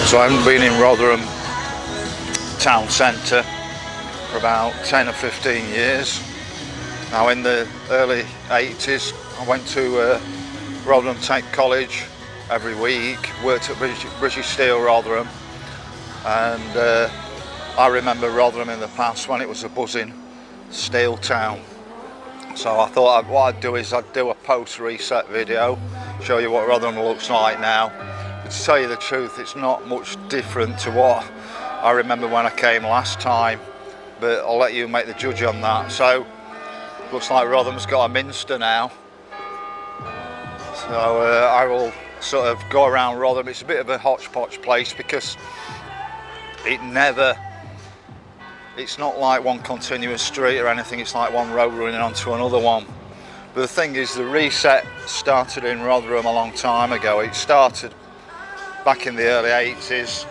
So I haven't been in Rotherham Town Centre for about 10 or 15 years. Now in the early 80s I went to Rotherham Tech College every week, worked at British Steel Rotherham, and I remember Rotherham in the past when it was a buzzing steel town. So I thought what I'd do is I'd do a post-reset video, show you what Rotherham looks like now. But to tell you the truth, it's not much different to what I remember when I came last time, but I'll let you make the judge on that. So looks like Rotherham's got a Minster now. So I will sort of go around Rotherham. It's a bit of a hodgepodge place because it's not like one continuous street or anything, it's like one road running onto another one. But the thing is, the reset started in Rotherham a long time ago. It started back in the early 80s.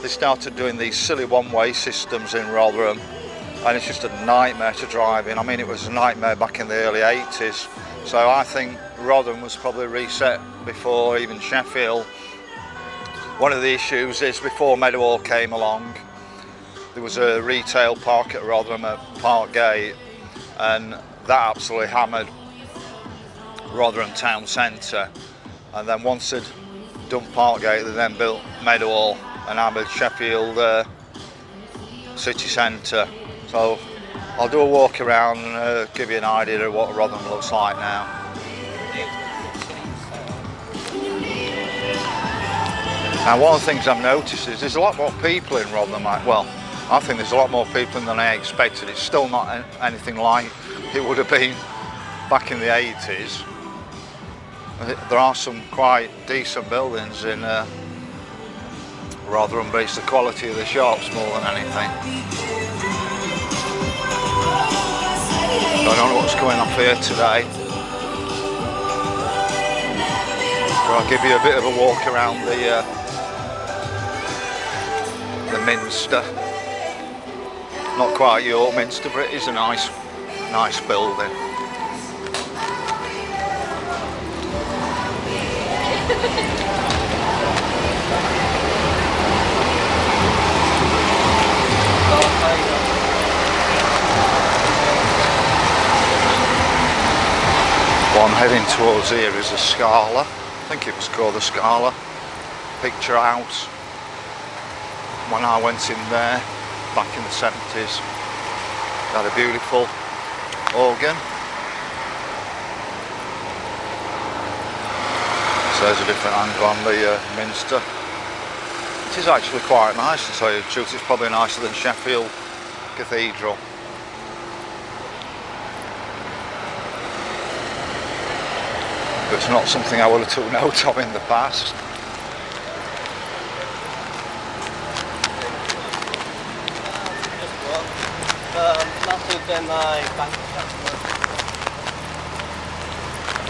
They started doing these silly one-way systems in Rotherham, and it's just a nightmare to drive in. I mean, it was a nightmare back in the early 80s. So I think Rotherham was probably reset before even Sheffield. One of the issues is before Meadowhall came along, there was a retail park at Rotherham at Parkgate, and that absolutely hammered Rotherham Town Centre. And then once they'd done Parkgate, they then built Meadowhall and hammered Sheffield city centre. So I'll do a walk around and give you an idea of what Rotherham looks like now. Now, one of the things I've noticed is there's a lot more people in Rotherham. Well, I think there's a lot more people than I expected. It's still not anything like it would have been back in the 80s. There are some quite decent buildings in Rotherham, but it's the quality of the shops more than anything. I don't know what's going on here today, but I'll give you a bit of a walk around the Minster. Not quite York Minster, but it is a nice building. What I'm heading towards here is the Scala. I think it was called the Scala Picture House. When I went in there back in the 70s, it had a beautiful organ. So there's a different angle on the Minster. It is actually quite nice, to tell you the truth. It's probably nicer than Sheffield Cathedral. But it's not something I would have took note of in the past.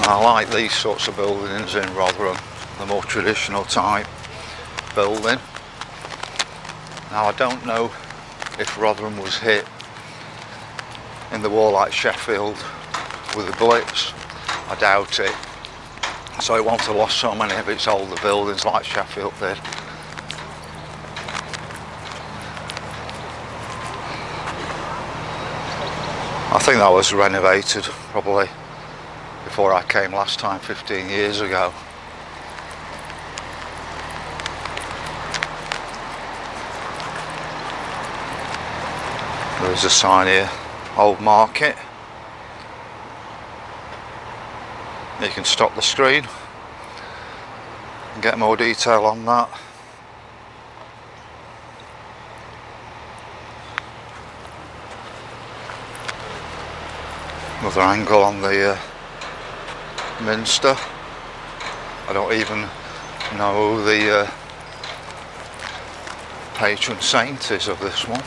I like these sorts of buildings in Rotherham, the more traditional type building. Now, I don't know if Rotherham was hit in the war like Sheffield with the Blitz. I doubt it. So it won't have lost so many of its older buildings like Sheffield did. I think that was renovated probably before I came last time, 15 years ago. There's a sign here, Old Market. You can stop the screen and get more detail on that. Another angle on the Minster. I don't even know who the patron saint is of this one.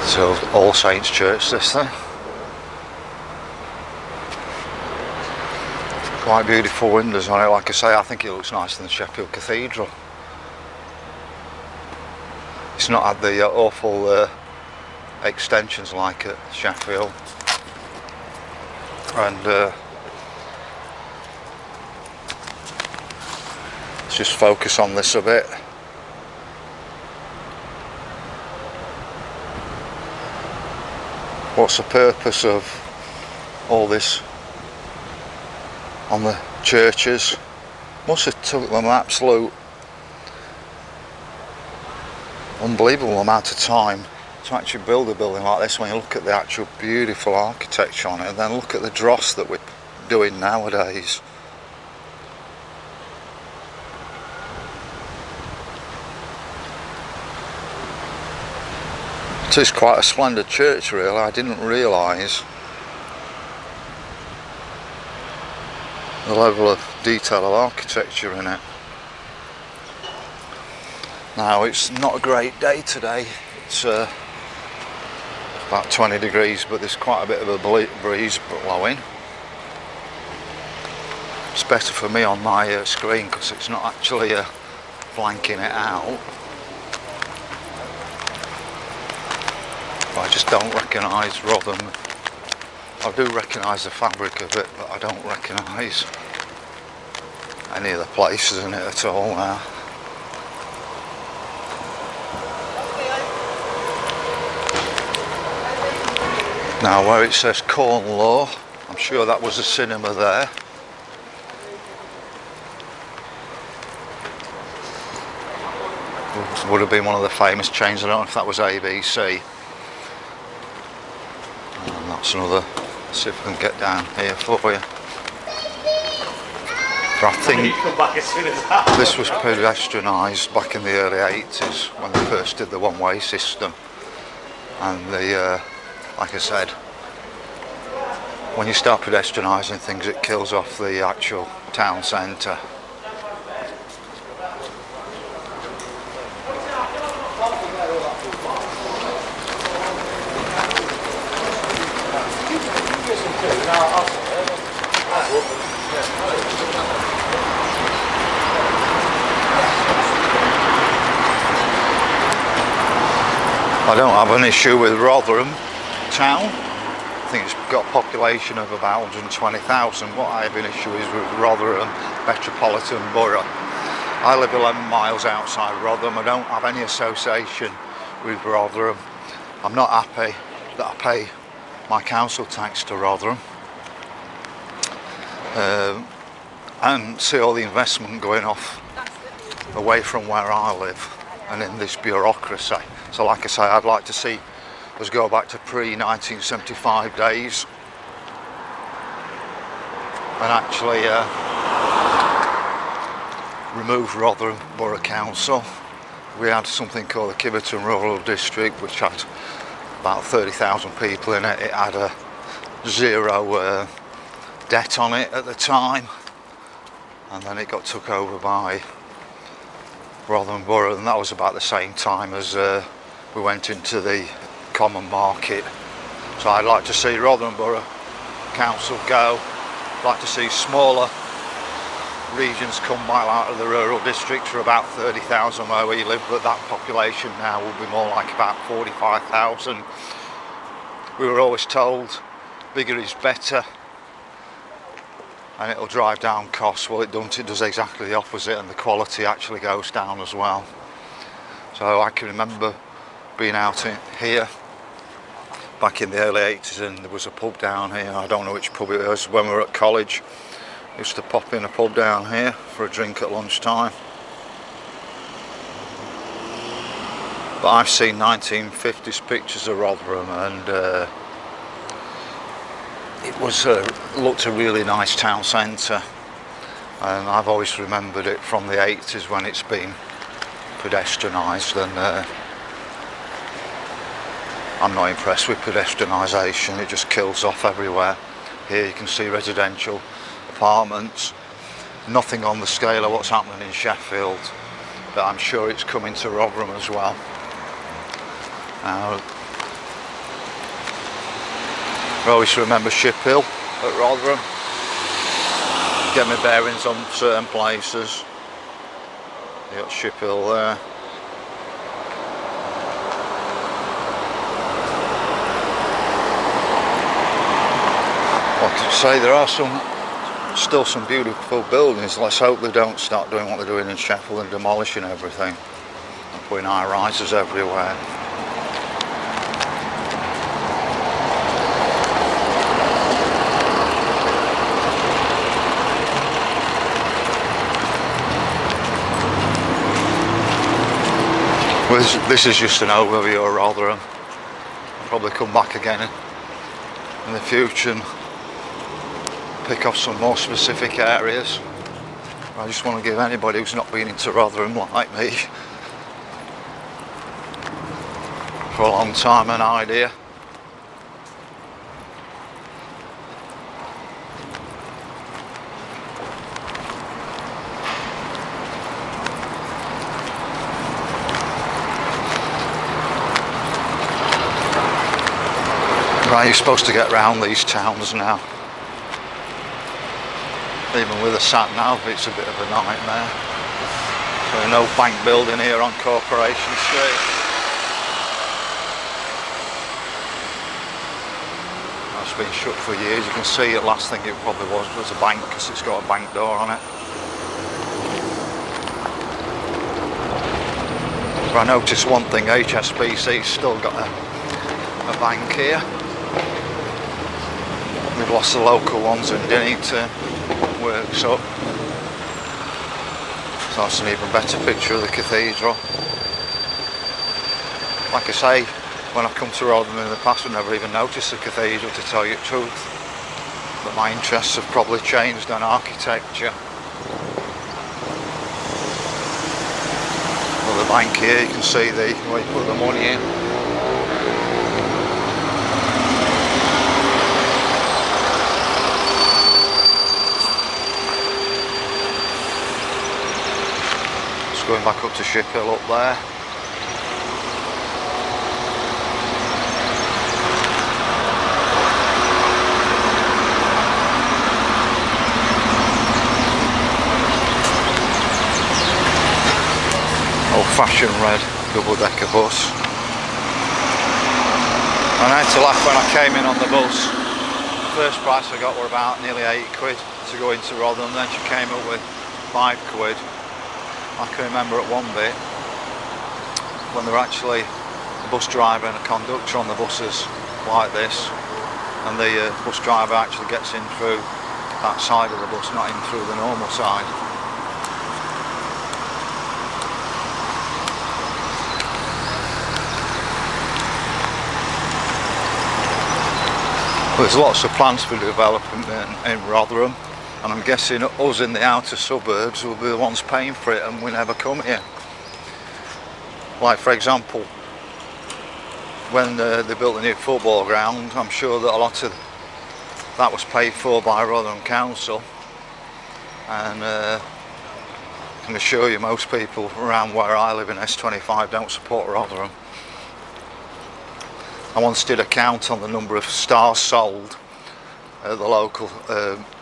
So All Saints Church, this thing. Quite beautiful windows on it. Like I say, I think it looks nicer than Sheffield Cathedral. It's not had the awful extensions like at Sheffield. And let's just focus on this a bit. What's the purpose of all this on the churches? Must have took them an absolute unbelievable amount of time to actually build a building like this when you look at the actual beautiful architecture on it, and then look at the dross that we're doing nowadays. It is quite a splendid church really. I didn't realise the level of detail of architecture in it. Now it's not a great day today, it's about 20 degrees, but there's quite a bit of a breeze blowing. It's better for me on my screen because it's not actually flanking it out. But I just don't recognise Rotherham. I do recognise the fabric of it, but I don't recognise any of the places in it at all now. Now where it says Corn Law, I'm sure that was a cinema there. Would have been one of the famous chains. I don't know if that was ABC. And that's another. Let's see if we can get down here for you. But I think this was pedestrianised back in the early 80s when they first did the one-way system. And the, like I said, when you start pedestrianising things, it kills off the actual town centre. I don't have an issue with Rotherham Town. I think it's got a population of about 120,000. What I have an issue is with Rotherham Metropolitan Borough. I live 11 miles outside Rotherham. I don't have any association with Rotherham. I'm not happy that I pay my council tax to Rotherham and see all the investment going off away from where I live and in this bureaucracy. So like I say, I'd like to see us go back to pre-1975 days and actually remove Rotherham Borough Council. We had something called the Kiverton Rural District, which had about 30,000 people in it. It had a zero debt on it at the time, and then it got took over by Rotherham Borough, and that was about the same time as we went into the common market. So I'd like to see Rotherham Borough Council go. I'd like to see smaller regions come back out of the rural districts for about 30,000 where we live, but that population now will be more like about 45,000. We were always told bigger is better and it'll drive down costs. Well, it doesn't. It does exactly the opposite, and the quality actually goes down as well. So I can remember being out in here back in the early 80s, and there was a pub down here. I don't know which pub it was. When we were at college, I used to pop in a pub down here for a drink at lunchtime. But I've seen 1950s pictures of Rotherham, and it was looked a really nice town centre, and I've always remembered it from the 80s when it's been pedestrianised, and I'm not impressed with pedestrianisation. It just kills off everywhere. Here you can see residential apartments, nothing on the scale of what's happening in Sheffield, but I'm sure it's coming to Rotherham as well. I always remember Ship Hill at Rotherham, get my bearings on certain places. You got Ship Hill there. Like I say, there are still some beautiful buildings. Let's hope they don't start doing what they're doing in Sheffield and demolishing everything and putting high rises everywhere. Well, this is just an overview of Rotherham. I'll probably come back again in the future and pick off some more specific areas. I just want to give anybody who's not been into Rotherham like me for a long time an idea. Right, you're supposed to get round these towns now. Even with a sat-nav, it's a bit of a nightmare. So no bank building here on Corporation Street. That's been shut for years. You can see the last thing it probably was a bank, because it's got a bank door on it. But I noticed one thing, HSBC's still got a bank here. We've lost the local ones in Dinnington, works up. So that's an even better picture of the cathedral. Like I say, when I've come to Rotherham in the past, I've never even noticed the cathedral, to tell you the truth. But my interests have probably changed on architecture. Well, the bank here, you can see where you put the money in. Going back up to Shiphill up there. Old-fashioned red double-decker bus. And I had to laugh when I came in on the bus. The first price I got were about nearly £8 to go into Rotherham, then she came up with £5. I can remember at one bit when there were actually a bus driver and a conductor on the buses like this, and the bus driver actually gets in through that side of the bus, not in through the normal side. There's lots of plans for development in Rotherham. And I'm guessing us in the outer suburbs will be the ones paying for it, and we never come here. Like for example, when they built the new football ground, I'm sure that a lot of that was paid for by Rotherham Council. And I can assure you most people around where I live in S25 don't support Rotherham. I once did a count on the number of stars sold at the local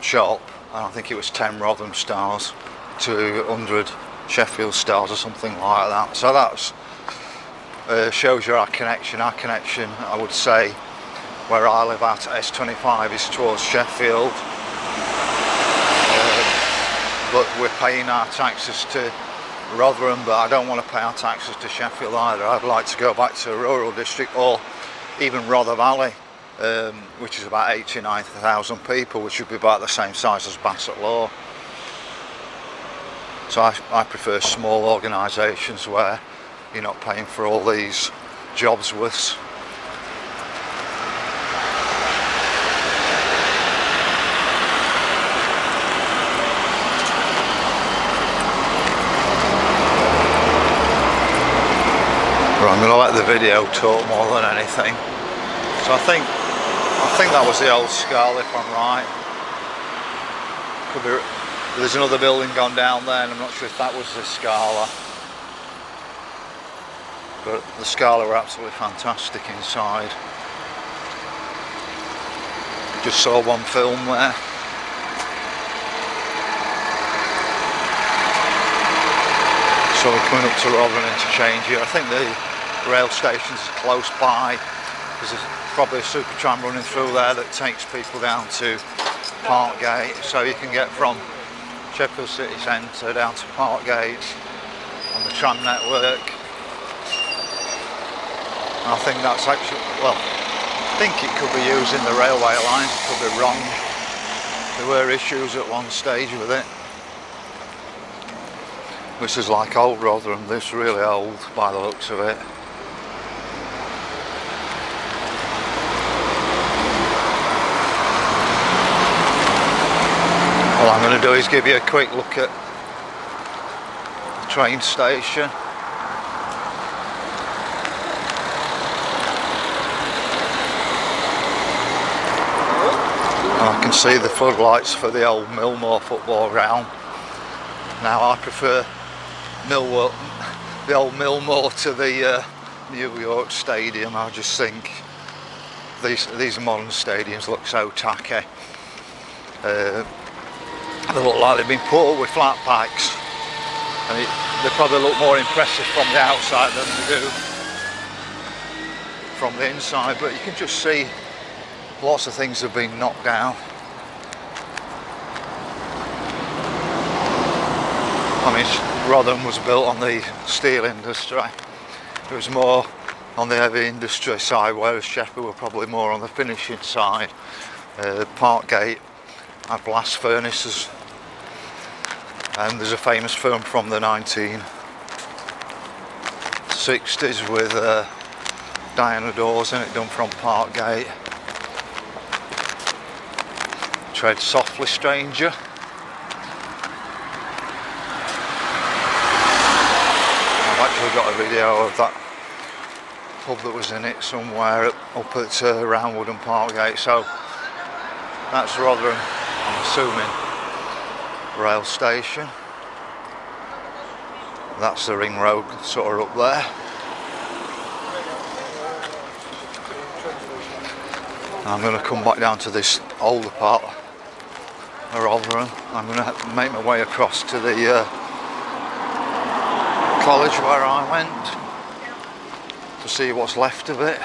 shop. And I think it was 10 Rotherham stars to 100 Sheffield stars or something like that. So that's shows you our connection. Our connection, I would say, where I live at S25 is towards Sheffield. But we're paying our taxes to Rotherham, but I don't want to pay our taxes to Sheffield either. I'd like to go back to a rural district, or even Rother Valley. Which is about 89,000 people, which would be about the same size as Bassett Law. So I prefer small organisations where you're not paying for all these jobs worths. Right, I'm going to let the video talk more than anything. So I think that was the old Scala, if I'm right. Could be. There's another building gone down there, and I'm not sure if that was the Scala. But the Scala were absolutely fantastic inside. Just saw one film there. So we're coming up to Rotherham Interchange here. I think the rail station's close by. There's probably a super tram running through there that takes people down to Parkgate, so you can get from Sheffield City Centre down to Parkgate on the tram network. And I think that's actually, well, I think it could be using the railway lines, it could be wrong. There were issues at one stage with it. This is like old Rotherham, this is really old by the looks of it. What I'm going to do is give you a quick look at the train station. And I can see the floodlights for the old Millmore football ground. Now I prefer the old Millmore to the New York Stadium. I just think these modern stadiums look so tacky. They look like they've been put up with flat packs, and they probably look more impressive from the outside than they do from the inside, but you can just see lots of things have been knocked down. I mean, Rotherham was built on the steel industry. It was more on the heavy industry side, whereas Sheffield were probably more on the finishing side. Parkgate had blast furnaces, and there's a famous film from the 1960s with Diana Dawes in it, done from Parkgate. Tread softly, stranger. I've actually got a video of that pub that was in it somewhere up at Roundwood and Parkgate. So that's Rotherham, I'm assuming, rail station. That's the ring road sort of up there. And I'm going to come back down to this older part of Rotherham. I'm going to make my way across to the college where I went to see what's left of it.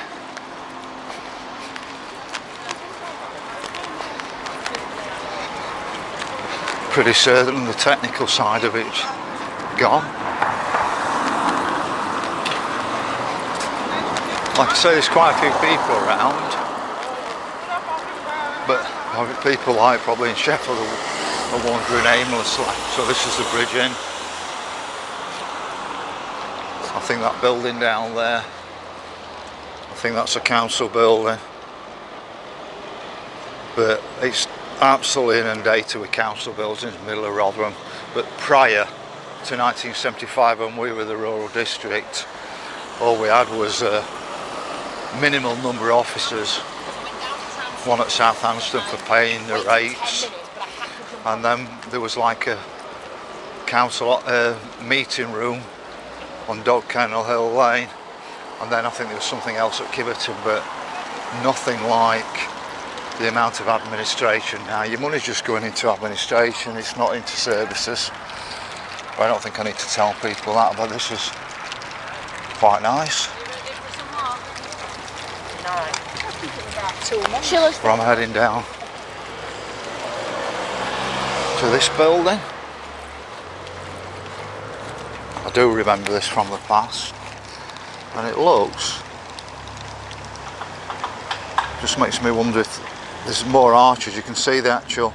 Pretty certain the technical side of it's gone. Like I say, there's quite a few people around, but people like probably in Sheffield are wandering aimlessly. So this is the bridge in. I think that building down there, I think that's a council building, but it's absolutely inundated with council buildings in the middle of Rotherham. But prior to 1975, when we were the rural district, all we had was a minimal number of officers, one at Southampton for paying the rates, and then there was like a council meeting room on Dog Kennel Hill Lane, and then I think there was something else at Kiverton, but nothing like the amount of administration. Now your money's just going into administration, it's not into services. But I don't think I need to tell people that, but this is quite nice. Where I'm heading down to this building. I do remember this from the past, and it looks, just makes me wonder if there's more arches. You can see the actual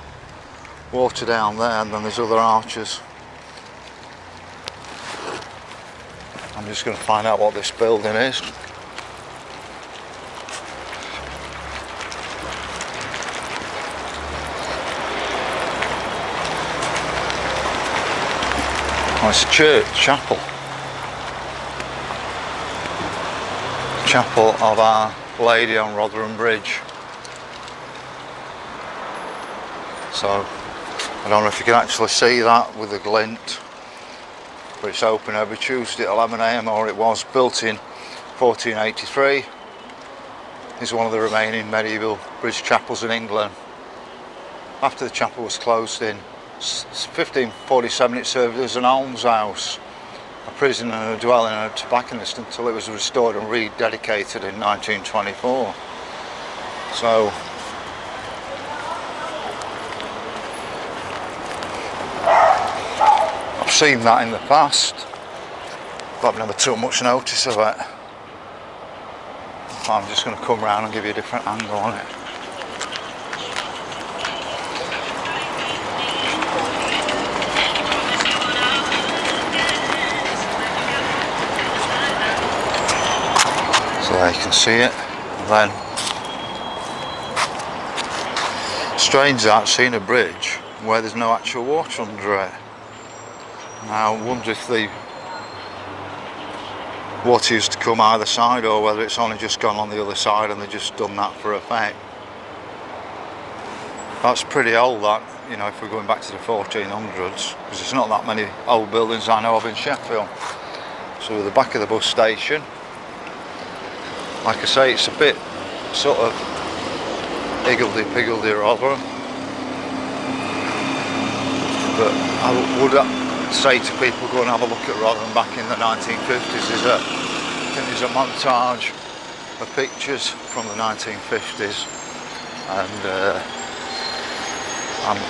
water down there, and then there's other arches. I'm just going to find out what this building is. Oh, it's a church, chapel. Chapel of Our Lady on Rotherham Bridge. So, I don't know if you can actually see that with the glint, but it's open every Tuesday at 11 AM, or it was. Built in 1483. It's one of the remaining medieval bridge chapels in England. After the chapel was closed in 1547, it served as an almshouse, a prison and a dwelling and a tobacconist until it was restored and rededicated in 1924. So I've seen that in the past, but I've never took much notice of it. I'm just going to come round and give you a different angle on it. So there you can see it. And then, strange that I've seen a bridge where there's no actual water under it. Now I wonder if the water used to come either side, or whether it's only just gone on the other side and they've just done that for effect. That's pretty old, that, you know, if we're going back to the 1400s, because there's not that many old buildings I know of in Sheffield. So at the back of the bus station, like I say, it's a bit sort of higgledy-piggledy Rotherham, but I would say to people, go and have a look at Rotherham back in the 1950s. I think there's a montage of pictures from the 1950s, and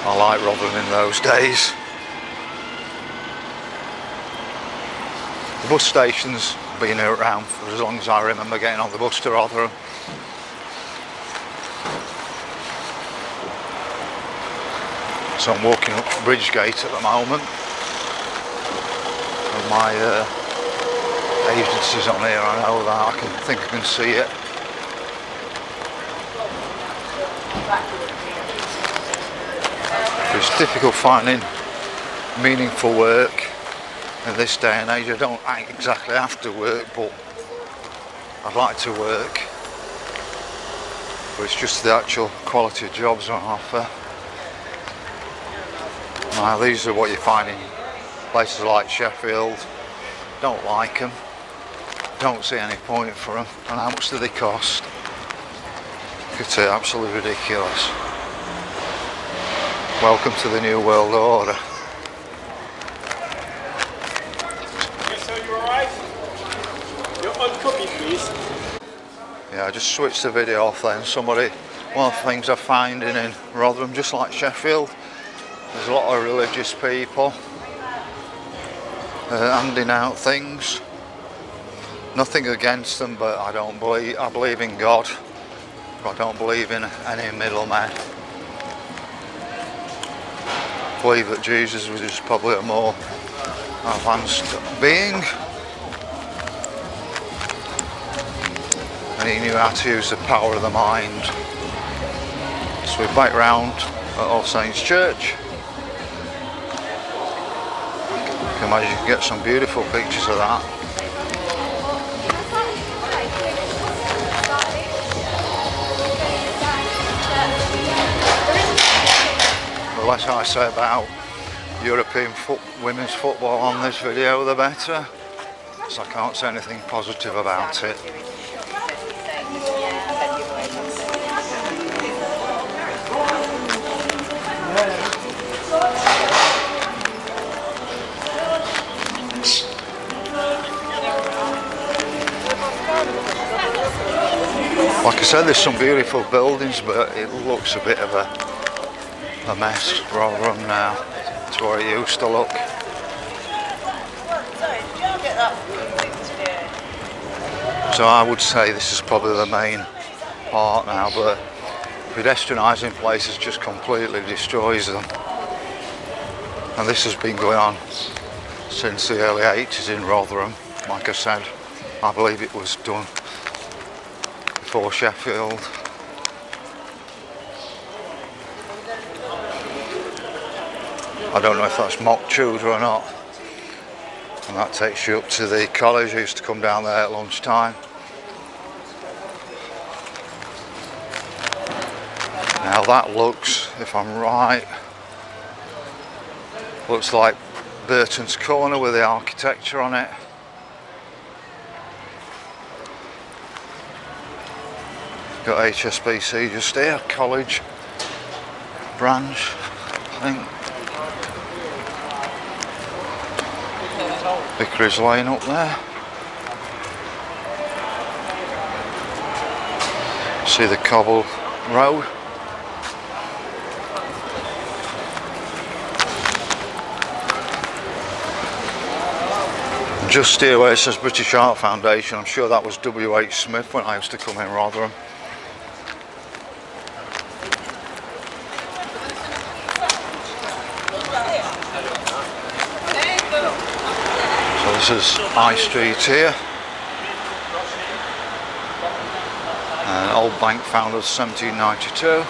I like Rotherham in those days. The bus station's been around for as long as I remember getting on the bus to Rotherham. So I'm walking up Bridgegate at the moment. My agency's on here, I know that, I think I can see it. It's difficult finding meaningful work in this day and age. I don't exactly have to work, but I'd like to work. But it's just the actual quality of jobs on offer. Now these are what you find in places like Sheffield. Don't like them, don't see any point for them, and how much do they cost? It's absolutely ridiculous. Welcome to the New World Order. Yes, sir, you alright? You're on copy, please. Yeah, I just switched the video off then. One of the things I'm finding in Rotherham, just like Sheffield, there's a lot of religious people handing out things. Nothing against them, but I believe in God, but I don't believe in any middlemen. I believe that Jesus was just probably a more advanced being, and he knew how to use the power of the mind. So we're back round at All Saints Church. I can imagine you can get some beautiful pictures of that. The less I say about European women's football on this video, the better, so I can't say anything positive about it. Like I said, there's some beautiful buildings, but it looks a bit of a mess, Rotherham now, to where it used to look. So I would say this is probably the main part now, but pedestrianising places just completely destroys them. And this has been going on since the early 80s in Rotherham. Like I said, I believe it was done before Sheffield. I don't know if that's mock Tudor or not. And that takes you up to the college. I used to come down there at lunchtime. Now that looks, if I'm right, looks like Burton's Corner with the architecture on it. Got HSBC just here, college branch, I think. Vicarage Lane up there. See the cobble road. Just here where it says British Art Foundation, I'm sure that was W.H. Smith when I used to come in Rotherham. So this is High Street here. Old bank founded 1792.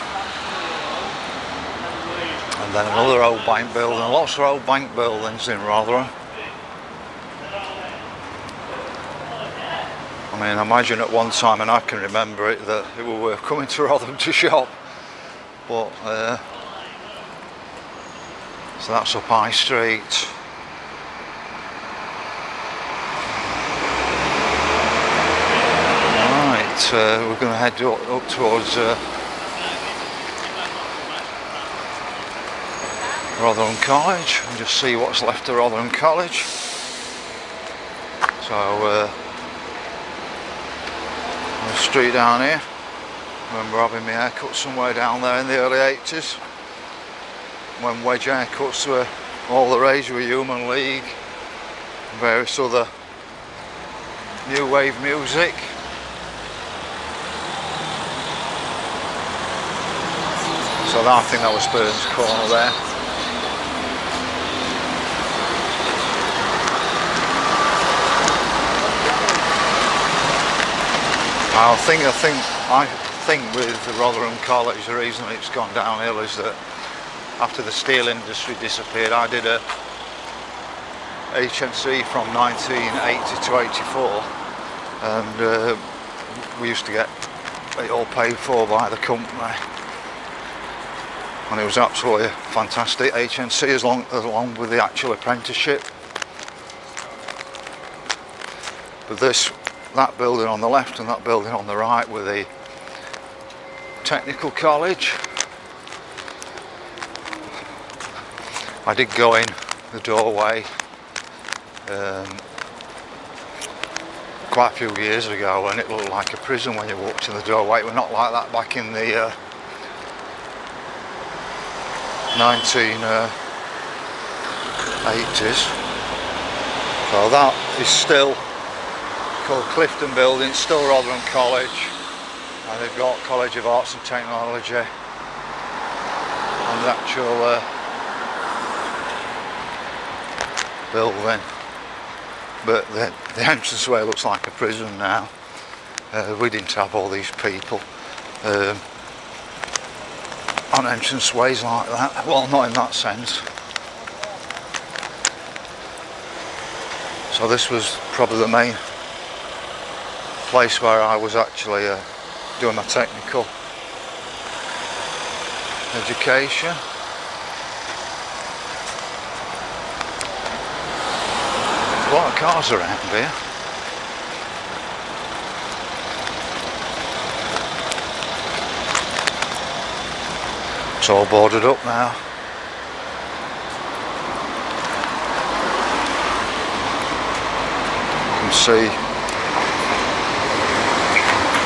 And then another old bank building, lots of old bank buildings in Rotherham. I mean, I imagine at one time, and I can remember it, that it was worth coming to Rotherham to shop. But, so that's up High Street. Right, we're going to head up towards Rotherham College and just see what's left of Rotherham College. So, the street down here. I remember having my haircut somewhere down there in the early 80s when wedge haircuts were all the rage with Human League and various other new wave music. So I think that was Burns Corner there. I think with the Rotherham College, the reason it's gone downhill is that after the steel industry disappeared, I did a HNC from 1980 to 84, and we used to get it all paid for by the company, and it was absolutely a fantastic HNC along with the actual apprenticeship. But that building on the left and that building on the right were the technical college. I did go in the doorway quite a few years ago, and it looked like a prison when you walked in the doorway. It was not like that back in the 1980s. So that is still called Clifton Building, still Rotherham College, and they've got College of Arts and Technology and the actual building. But the entranceway looks like a prison now. We didn't have all these people on entranceways like that. Well, not in that sense. So this was probably the main place where I was actually doing my technical education. There's a lot of cars around here. It's all boarded up now. You can see,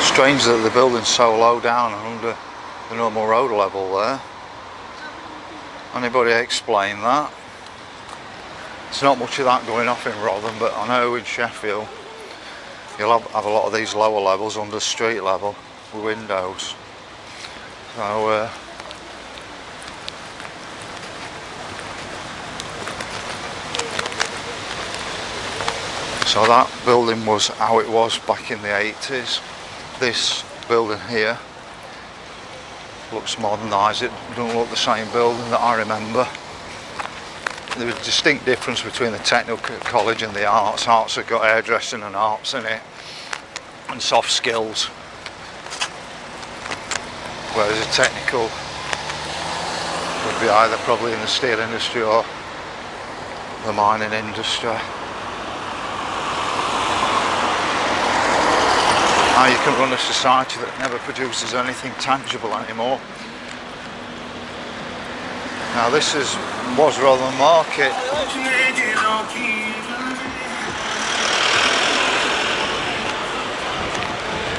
strange that the building's so low down and under the normal road level there. Anybody explain that? There's not much of that going off in Rotherham, but I know in Sheffield you'll have a lot of these lower levels under street level with windows. So that building was how it was back in the 80s. This building here looks modernised. It doesn't look the same building that I remember. There's a distinct difference between the technical college and the arts. Arts have got hairdressing and arts in it, and soft skills, whereas a technical would be either probably in the steel industry or the mining industry. How you can run a society that never produces anything tangible anymore. Now this was Rotherham Market.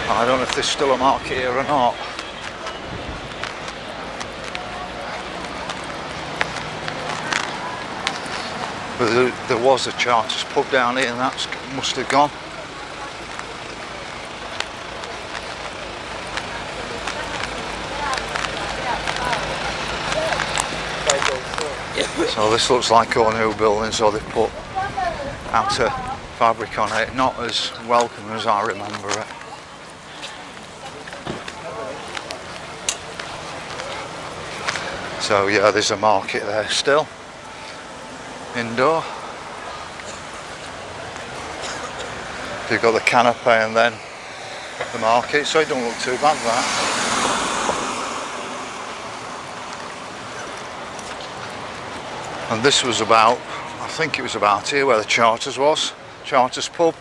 I don't know if there's still a market here or not. But there was a Charters pub down here and that must have gone. So this looks like a new building, so they've put outer fabric on it, not as welcome as I remember it. So yeah, there's a market there still, indoor. You've got the canopy and then the market, so it don't look too bad that. And this was about, I think it was about here where the Charters was. Charters pub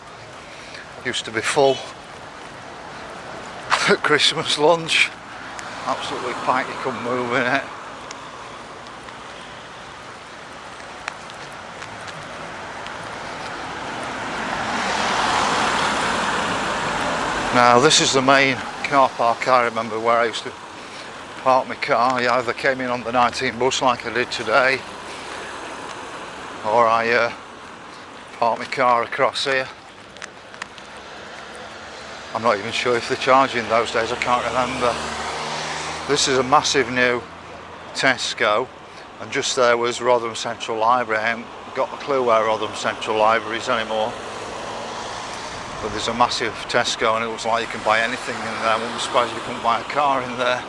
used to be full at Christmas lunch. Absolutely packed, you couldn't move in it. Now this is the main car park I remember where I used to park my car. I either came in on the 19 bus like I did today, or I parked my car across here. I'm not even sure if they're charging those days, I can't remember. This is a massive new Tesco, and just there was Rotherham Central Library. I haven't got a clue where Rotherham Central Library is anymore. But there's a massive Tesco and it looks like you can buy anything in there. I wouldn't suppose you couldn't buy a car in there.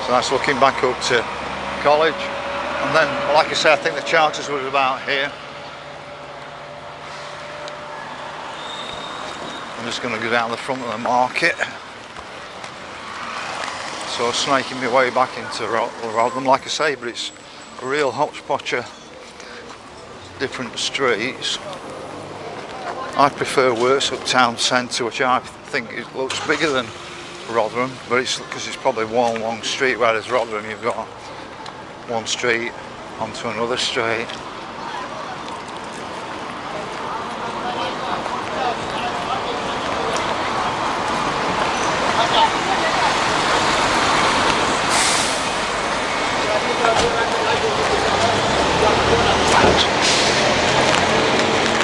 So that's looking back up to college. And then, like I say, I think the Charters was about here. I'm just going to go down the front of the market. So snaking my way back into Rotherham, like I say, but it's a real hodgepodge of different streets. I prefer Worksop Town Centre, which I think it looks bigger than Rotherham, but it's because it's probably one long street, whereas Rotherham you've got one street onto another street.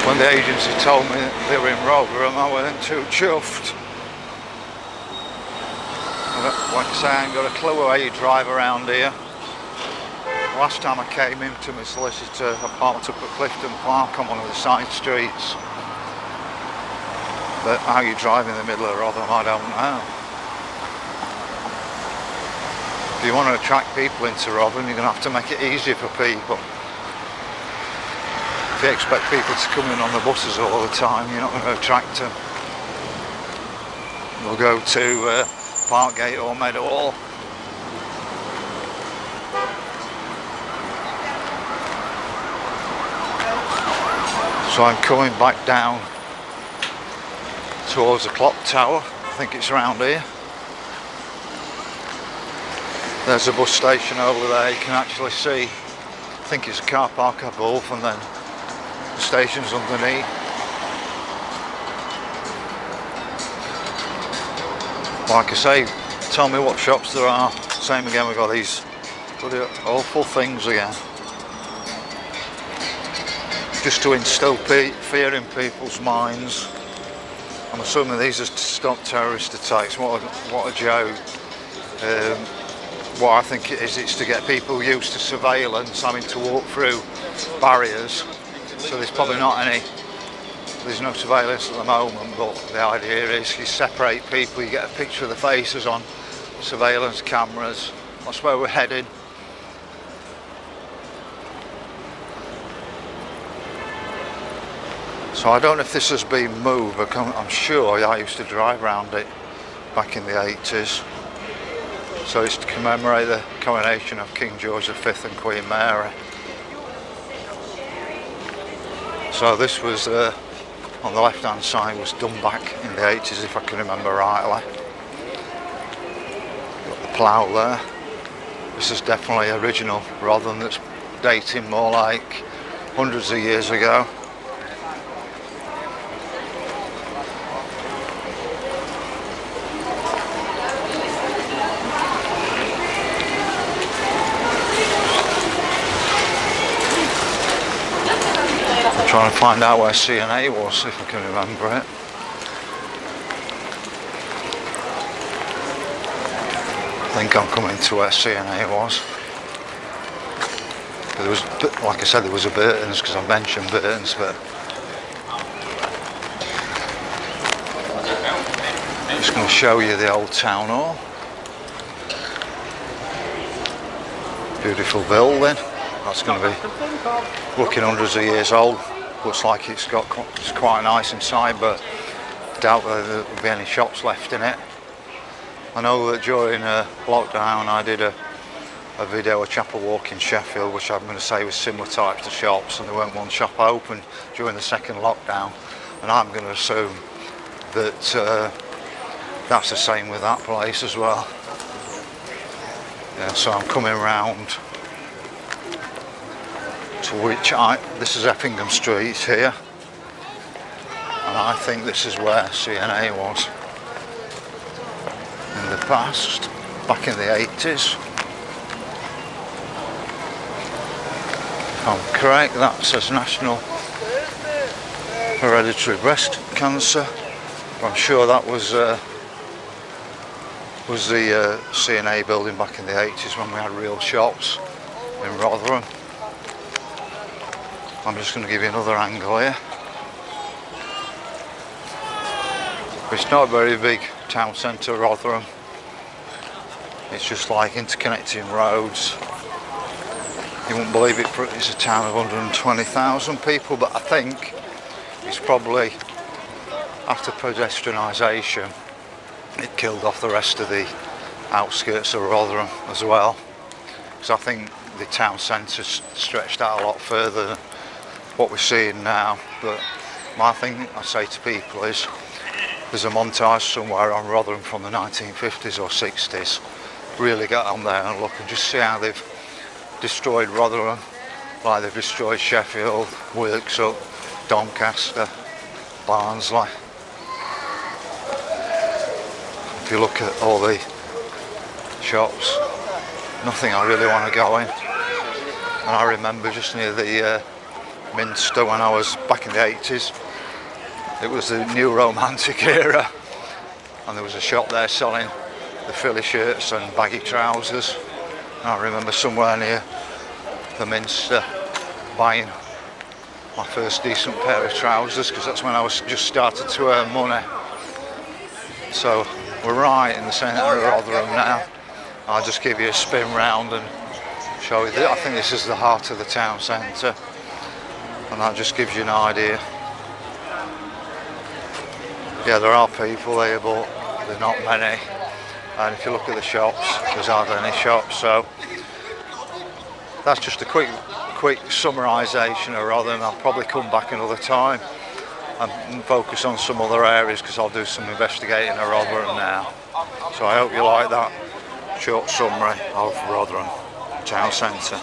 When the agency told me they were in Rotherham, I wasn't too chuffed. Like I say, I ain't got a clue how you drive around here. Last time I came into my solicitor, I parked up at Clifton Park on one of the side streets. But how you drive in the middle of Rotherham, I don't know. If you want to attract people into Rotherham, you're going to have to make it easier for people. If you expect people to come in on the buses all the time, you're not going to attract them. They'll go to Parkgate or Meadowhall. So I'm coming back down towards the clock tower. I think it's around here. There's a bus station over there. You can actually see, I think it's a car park above and then the station's underneath. Like I say, tell me what shops there are. Same again, we've got these bloody awful things again. Just to instill fear in people's minds. I'm assuming these are to stop terrorist attacks. What a joke. What I think it is, it's to get people used to surveillance, having to walk through barriers. So there's probably there's no surveillance at the moment, but the idea is you separate people, you get a picture of the faces on surveillance cameras. That's where we're headed. So I don't know if this has been moved, but I'm sure I used to drive around it back in the 80s. So it's to commemorate the coronation of King George V and Queen Mary. So this was, on the left hand side, was done back in the 80s if I can remember rightly. Got the plough there. This is definitely original rather than that's dating more like hundreds of years ago. trying to find out where C&A was, if I can remember it. I think I'm coming to where C&A was. There was, like I said, there was a Burton's, because I mentioned Burton's, but I'm just going to show you the old town hall. Beautiful building. That's going to be looking hundreds of years old. Looks like it's quite nice inside, but I doubt whether there will be any shops left in it. I know that during lockdown I did a video of Chapel Walk in Sheffield, which I'm going to say was similar types of shops, and there weren't one shop open during the second lockdown, and I'm going to assume that that's the same with that place as well. Yeah, so I'm coming round to this is Effingham Street here, and I think this is where C&A was in the past, back in the 80s. If I'm correct, that says National Hereditary Breast Cancer. I'm sure that was the C&A building back in the 80s when we had real shops in Rotherham. I'm just going to give you another angle here. It's not a very big town centre, Rotherham. It's just like interconnecting roads. You wouldn't believe it, it's a town of 120,000 people, but I think it's probably, after pedestrianisation, it killed off the rest of the outskirts of Rotherham as well. Because I think the town centre stretched out a lot further than what we're seeing now. But my thing I say to people is, there's a montage somewhere on Rotherham from the 1950s or 60s. Really get on there and look and just see how they've destroyed Rotherham, like they've destroyed Sheffield, Worksop, Doncaster, Barnsley. If you look at all the shops, nothing I really want to go in. And I remember just near the Minster when I was back in the 80s, it was the new romantic era, and there was a shop there selling the frilly shirts and baggy trousers. And I remember somewhere near the Minster buying my first decent pair of trousers, because that's when I was just started to earn money. So we're right in the centre of Rotherham now. I'll just give you a spin round and show you I think this is the heart of the town centre, and that just gives you an idea. Yeah, there are people here, but they're not many. And if you look at the shops, there's hardly any shops. So that's just a quick summarisation of Rotherham. I'll probably come back another time and focus on some other areas, because I'll do some investigating of Rotherham now. So I hope you like that short summary of Rotherham Town Centre.